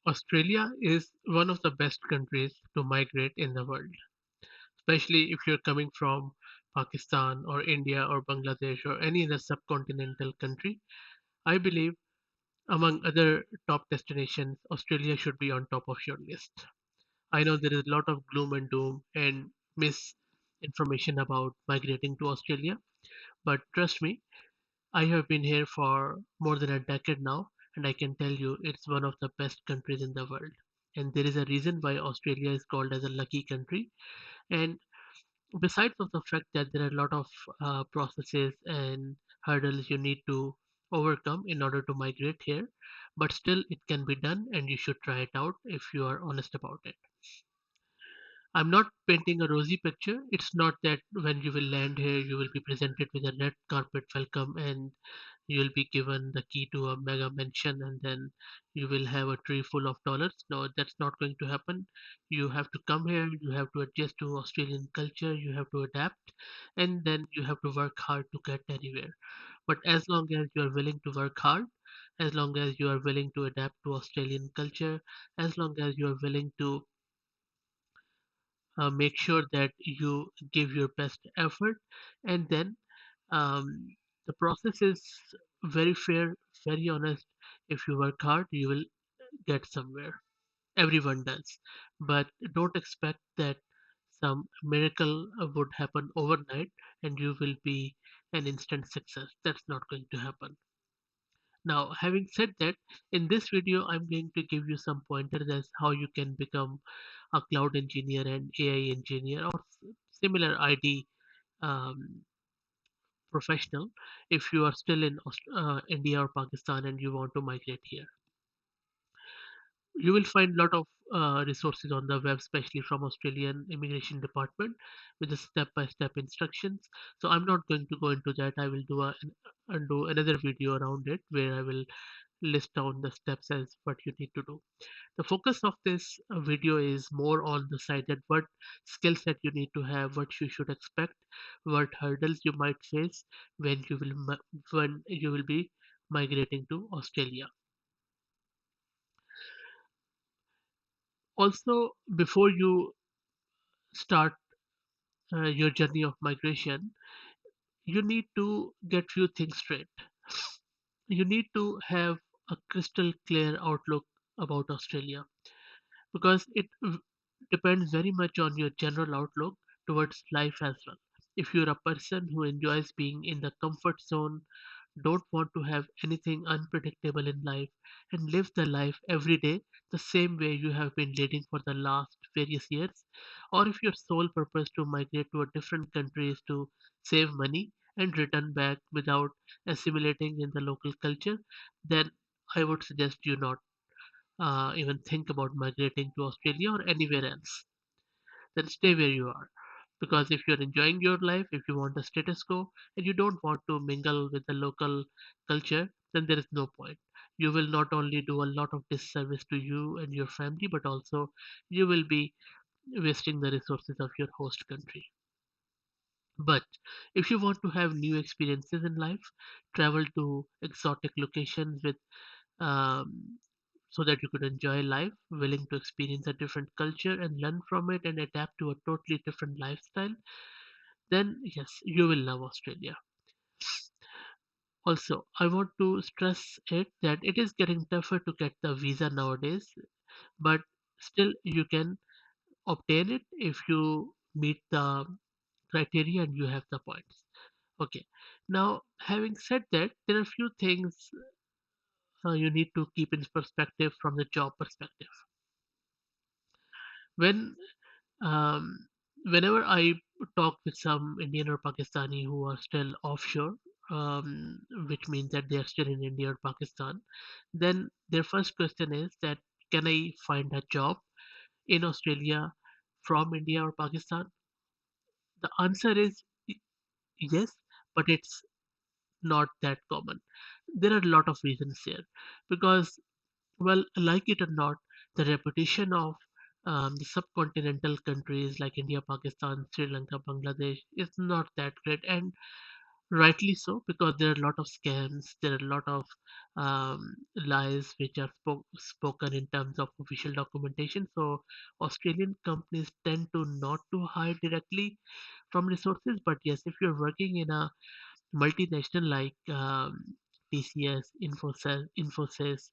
Australia is one of the best countries to migrate in the world, especially if you're coming from Pakistan or India or Bangladesh or any other subcontinental country. I believe among other top destinations, Australia should be on top of your list. I know there is a lot of gloom and doom and misinformation about migrating to Australia, but trust me, I have been here for more than a decade now, and I can tell you it's one of the best countries in the world. And there is a reason why Australia is called as a lucky country. And besides of the fact that there are a lot of processes and hurdles you need to overcome in order to migrate here, but still it can be done, and you should try it out if you are honest about it. I'm not painting a rosy picture. It's not that when you will land here, you will be presented with a red carpet welcome and you will be given the key to a mega mansion and then you will have a tree full of dollars. No, that's not going to happen. You have to come here, you have to adjust to Australian culture, you have to adapt, and then you have to work hard to get anywhere. But as long as you are willing to work hard, as long as you are willing to adapt to Australian culture, as long as you are willing to make sure that you give your best effort, and then um, the process is very fair, very honest. If you work hard, you will get somewhere. Everyone does, but don't expect that some miracle would happen overnight and you will be an instant success. That's not going to happen. Now, having said that, in this video, I'm going to give you some pointers as how you can become a cloud engineer and AI engineer or similar ID um, professional if you are still in India or Pakistan and you want to migrate here. You will find a lot of resources on the web, especially from Australian Immigration Department, with the step-by-step instructions. So I'm not going to go into that. I will do another video around it where I will list down the steps as what you need to do. The focus of this video is more on the side that what skill set you need to have, what you should expect, what hurdles you might face when you will be migrating to Australia. Also, before you start your journey of migration, you need to get few things straight. You need to have a crystal clear outlook about Australia because depends very much on your general outlook towards life as well. If you're a person who enjoys being in the comfort zone, don't want to have anything unpredictable in life, and live the life every day the same way you have been leading for the last various years, or if your sole purpose to migrate to a different country is to save money and return back without assimilating in the local culture, then I would suggest you not even think about migrating to Australia or anywhere else. Then stay where you are. Because if you're enjoying your life, if you want a status quo, and you don't want to mingle with the local culture, then there is no point. You will not only do a lot of disservice to you and your family, but also you will be wasting the resources of your host country. But if you want to have new experiences in life, travel to exotic locations with so that you could enjoy life, willing to experience a different culture and learn from it and adapt to a totally different lifestyle, then yes, you will love Australia. Also, I want to stress it that it is getting tougher to get the visa nowadays, but still you can obtain it if you meet the criteria and you have the points. Okay. Now, having said that, there are a few things you need to keep in perspective from the job perspective. When Um, whenever I talk with some Indian or Pakistani who are still offshore, which means that they are still in India or Pakistan, then their first question is that can I find a job in Australia from India or Pakistan? The answer is yes, but it's not that common. There are a lot of reasons here because, well, like it or not, the reputation of the subcontinental countries like India, Pakistan, Sri Lanka, Bangladesh is not that great. And Rightly so, because there are a lot of scams, there are a lot of lies which are spoken in terms of official documentation. So Australian companies tend to not to hire directly from resources. But yes, if you're working in a multinational like TCS, Infosys,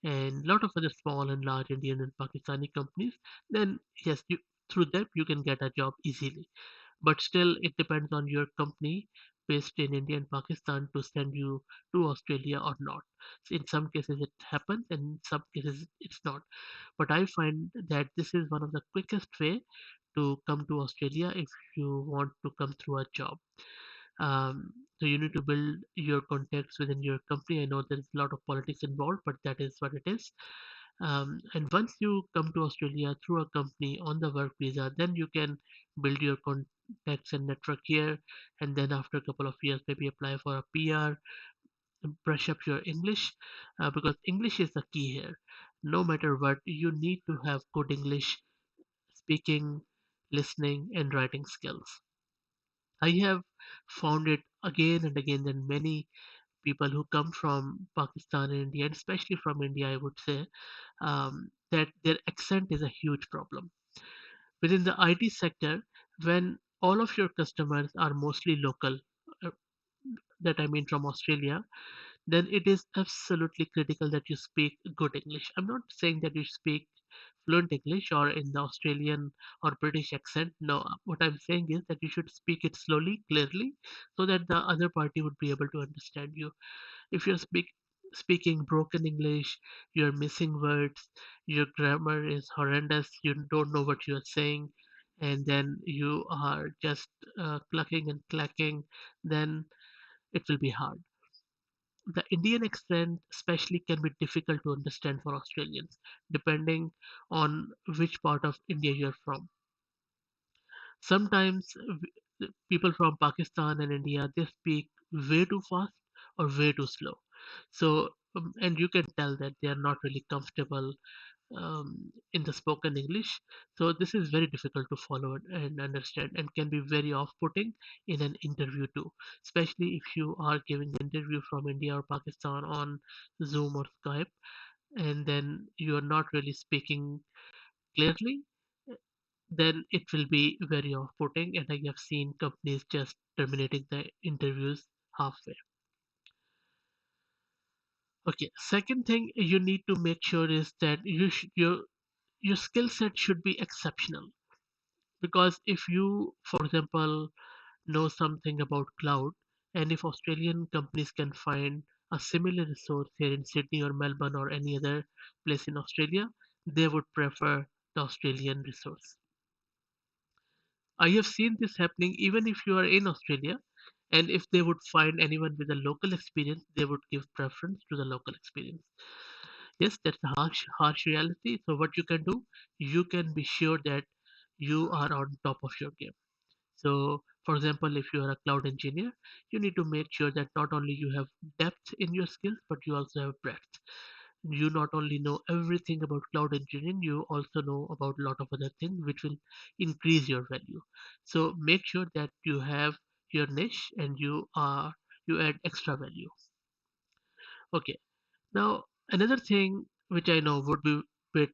and a lot of other small and large Indian and Pakistani companies, then yes, through them you can get a job easily. But still, it depends on your company based in India and Pakistan to send you to Australia or not. So in some cases it happens, and in some cases it's not. But I find that this is one of the quickest way to come to Australia if you want to come through a job. So you need to build your contacts within your company. I know there's a lot of politics involved, but that is what it is. And once you come to Australia through a company on the work visa, then you can build your contacts and network here. And then after a couple of years, maybe apply for a PR, brush up your English, because English is the key here. No matter what, you need to have good English speaking, listening, and writing skills. I have found it again and again that many people who come from Pakistan and India, and especially from India, I would say, that their accent is a huge problem. Within the IT sector, when all of your customers are mostly local, uh, that I mean from Australia, then it is absolutely critical that you speak good English. I'm not saying that you speak fluent English or in the Australian or British accent. No, what I'm saying is that you should speak it slowly, clearly, so that the other party would be able to understand you. If you're speaking broken English, you're missing words, your grammar is horrendous, you don't know what you're saying, and then you are just clucking and clacking, then it will be hard. The Indian accent, especially, can be difficult to understand for Australians, depending on which part of India you're from. Sometimes people from Pakistan and India they speak way too fast or way too slow. So and you can tell that they are not really comfortable in the spoken English. So this is very difficult to follow and understand, and can be very off-putting in an interview too, especially if you are giving an interview from India or Pakistan on Zoom or Skype, and then you are not really speaking clearly, then it will be very off-putting, and I have seen companies just terminating the interviews halfway. Okay, second thing you need to make sure is that your skill set should be exceptional, because if you, for example, know something about cloud, and if Australian companies can find a similar resource here in Sydney or Melbourne or any other place in Australia, they would prefer the Australian resource. I have seen this happening even if you are in Australia, and if they would find anyone with a local experience, they would give preference to the local experience. Yes, that's a harsh reality. So what you can do, you can be sure that you are on top of your game. So, for example, if you are a cloud engineer, you need to make sure that not only you have depth in your skills, but you also have breadth. You not only know everything about cloud engineering, you also know about a lot of other things which will increase your value. So make sure that you have your niche and you add extra value. Okay. Now another thing which I know would be bit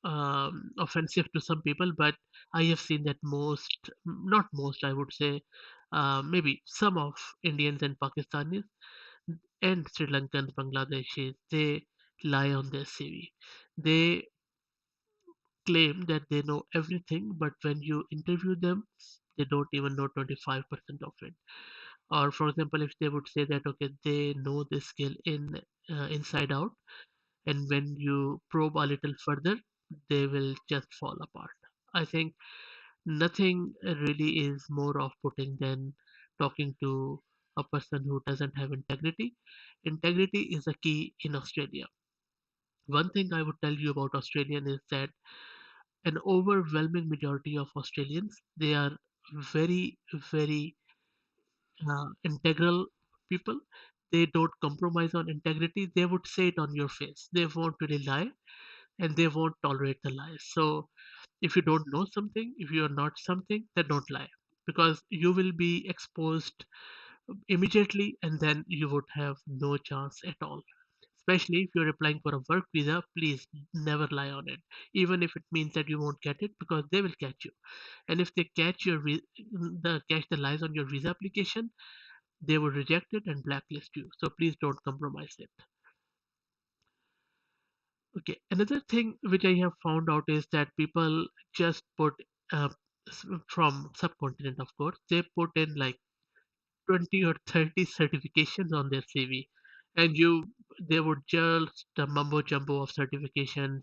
offensive to some people, but I have seen that not most, I would say, maybe some of Indians and Pakistanis and Sri Lankans, Bangladeshis, they lie on their CV. They claim that they know everything, but when you interview them, they don't even know 25% of it. Or, for example, if they would say that, okay, they know this skill inside out, and when you probe a little further, they will just fall apart. I think nothing really is more off-putting than talking to a person who doesn't have integrity. Integrity is a key in Australia. One thing I would tell you about Australian is that an overwhelming majority of Australians, they are very, very integral people. They don't compromise on integrity. They would say it on your face. They won't really lie, and they won't tolerate the lies. So if you don't know something, if you are not something, then don't lie, because you will be exposed immediately, and then you would have no chance at all. Especially if you're applying for a work visa, please never lie on it, even if it means that you won't get it, because they will catch you. And if they catch the lies on your visa application, they will reject it and blacklist you. So please don't compromise it. Okay, another thing which I have found out is that people just put uh, from subcontinent, of course, they put in like 20 or 30 certifications on their CV, and they would just a mumbo jumbo of certifications.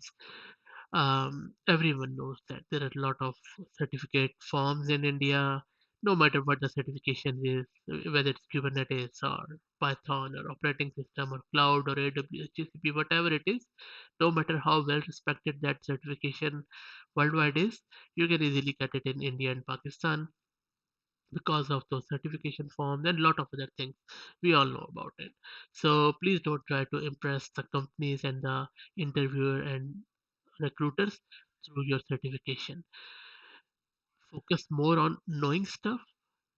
Everyone knows that there are a lot of certificate forms in India, no matter what the certification is, whether it's Kubernetes or Python or operating system or cloud or AWS, GCP, whatever it is, no matter how well respected that certification worldwide is, you can easily get it in India and Pakistan because of those certification forms and a lot of other things. We all know about it. So please don't try to impress the companies and the interviewer and recruiters through your certification. Focus more on knowing stuff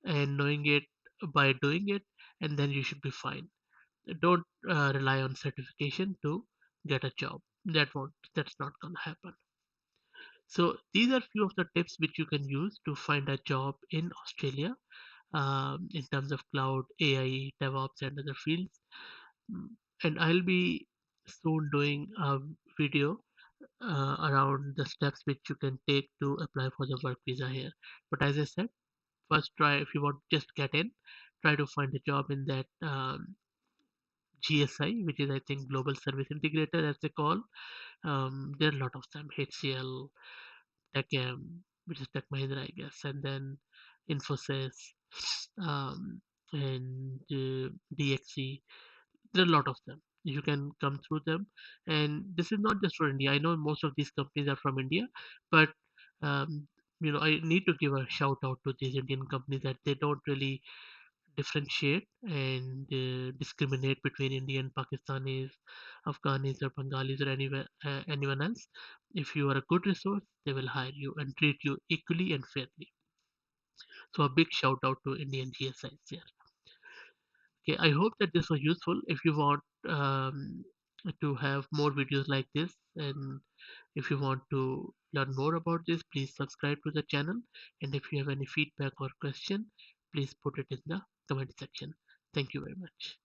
and knowing it by doing it, and then you should be fine. Don't rely on certification to get a job. That's not gonna happen. So these are few of the tips which you can use to find a job in Australia, in terms of cloud, AI, DevOps, and other fields. Mm, And I'll be soon doing a video around the steps which you can take to apply for the work visa here. But as I said, first try, if you want to just get in, try to find a job in that GSI, which is, I think, Global Service Integrator, as they call. There are a lot of them: HCL, TechM, which is Tech Mahindra, I guess, and then Infosys, um, and DXC. There are a lot of them. You can come through them, and this is not just for India. I know most of these companies are from India, but um, I need to give a shout out to these Indian companies that they don't really differentiate and discriminate between Indian, Pakistanis, Afghanis, or Bengalis, or anyone else. If you are a good resource, they will hire you and treat you equally and fairly. So a big shout out to Indian GSIs here. Okay, I hope that this was useful. If you want to have more videos like this, and if you want to learn more about this, please subscribe to the channel. And if you have any feedback or question, please put it in the comment section. Thank you very much.